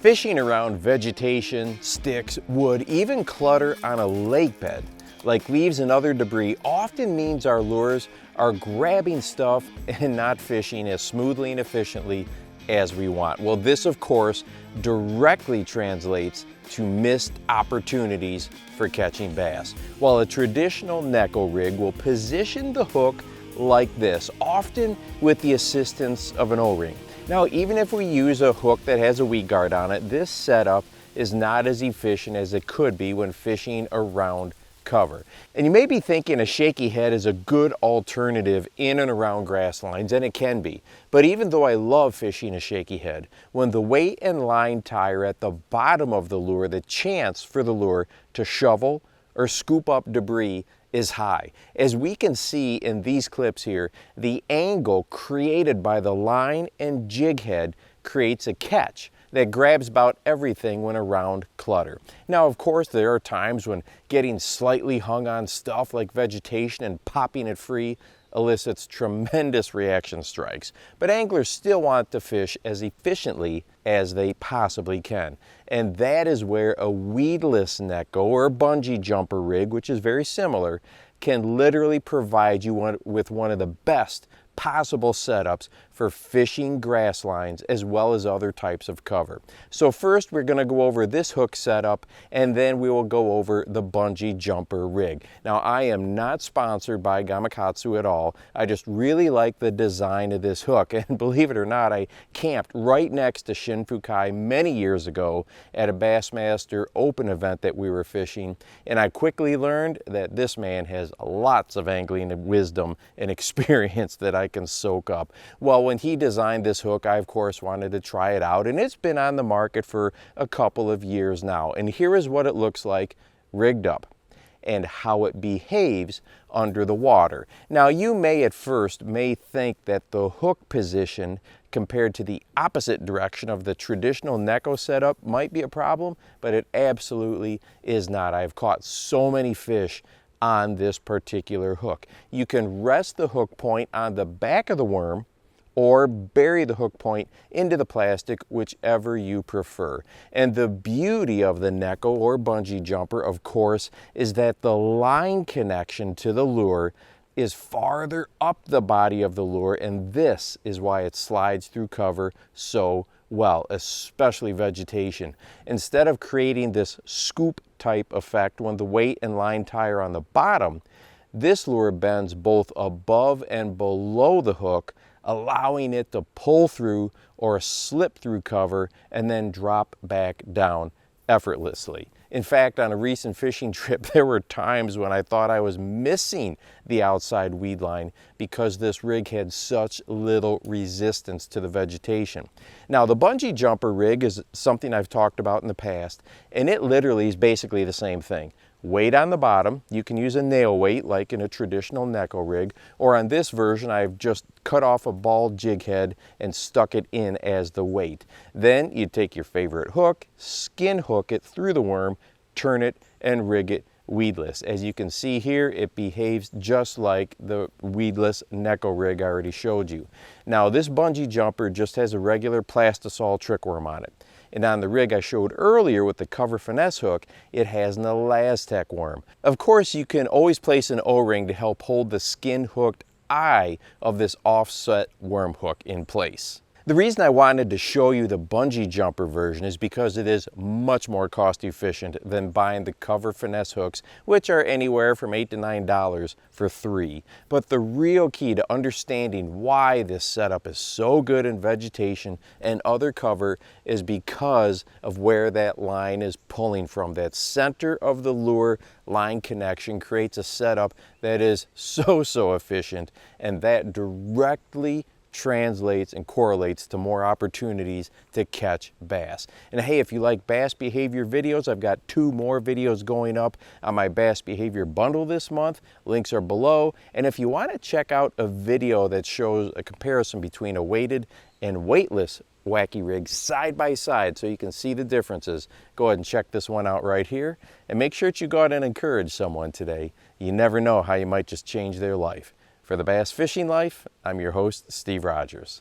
Fishing around vegetation, sticks, wood, even clutter on a lake bed, like leaves and other debris, often means our lures are grabbing stuff and not fishing as smoothly and efficiently as we want. Well, this of course directly translates to missed opportunities for catching bass. While a traditional Neko rig will position the hook like this, often with the assistance of an O-ring. Now, even if we use a hook that has a weed guard on it, this setup is not as efficient as it could be when fishing around cover. And you may be thinking a shaky head is a good alternative in and around grass lines, and it can be. But even though I love fishing a shaky head, when the weight and line tie are at the bottom of the lure, the chance for the lure to shovel or scoop up debris is high. As we can see in these clips here, the angle created by the line and jig head creates a catch that grabs about everything when around clutter. Now, of course, there are times when getting slightly hung on stuff like vegetation and popping it free elicits tremendous reaction strikes, but anglers still want to fish as efficiently as they possibly can. And that is where a weedless Neko or bungee jumper rig, which is very similar, can literally provide you with one of the best possible setups for fishing grass lines as well as other types of cover. So first we're going to go over this hook setup, and then we will go over the bungee jumper rig. Now, I am not sponsored by Gamakatsu at all. I just really like the design of this hook, and believe it or not, I camped right next to Shinfukai many years ago at a Bassmaster Open event that we were fishing, and I quickly learned that this man has lots of angling and wisdom and experience that I can soak up. Well, when he designed this hook, I of course wanted to try it out, and it's been on the market for a couple of years now. And here is what it looks like rigged up and how it behaves under the water. Now, you may at first think that the hook position compared to the opposite direction of the traditional Neko setup might be a problem, but it absolutely is not. I've caught so many fish on this particular hook. You can rest the hook point on the back of the worm or bury the hook point into the plastic, whichever you prefer. And the beauty of the Neko or bungee jumper, of course, is that the line connection to the lure is farther up the body of the lure, and this is why it slides through cover so well, especially vegetation. Instead of creating this scoop type effect when the weight and line tie are on the bottom, this lure bends both above and below the hook, allowing it to pull through or slip through cover and then drop back down effortlessly. In fact, on a recent fishing trip, there were times when I thought I was missing the outside weed line because this rig had such little resistance to the vegetation. Now, the bungee jumper rig is something I've talked about in the past, and it literally is basically the same thing. Weight on the bottom, you can use a nail weight like in a traditional Neko rig, or on this version I've just cut off a ball jig head and stuck it in as the weight. Then you take your favorite hook, skin hook it through the worm, turn it and rig it weedless. As you can see here, it behaves just like the weedless Neko rig I already showed you. Now, this bungee jumper just has a regular plastisol trick worm on it. And on the rig I showed earlier with the cover finesse hook, it has an Elastec worm. Of course, you can always place an O-ring to help hold the skin hooked eye of this offset worm hook in place. The reason I wanted to show you the bungee jumper version is because it is much more cost efficient than buying the cover finesse hooks, which are anywhere from $8 to $9 for 3. But the real key to understanding why this setup is so good in vegetation and other cover is because of where that line is pulling from. That center of the lure line connection creates a setup that is so efficient, and that directly translates and correlates to more opportunities to catch bass. And hey, if you like bass behavior videos, I've got 2 more videos going up on my bass behavior bundle this month. Links are below. And if you want to check out a video that shows a comparison between a weighted and weightless wacky rig side by side so you can see the differences, go ahead and check this one out right here. And make sure that you go out and encourage someone today. You never know how you might just change their life. For the Bass Fishing Life, I'm your host, Steve Rogers.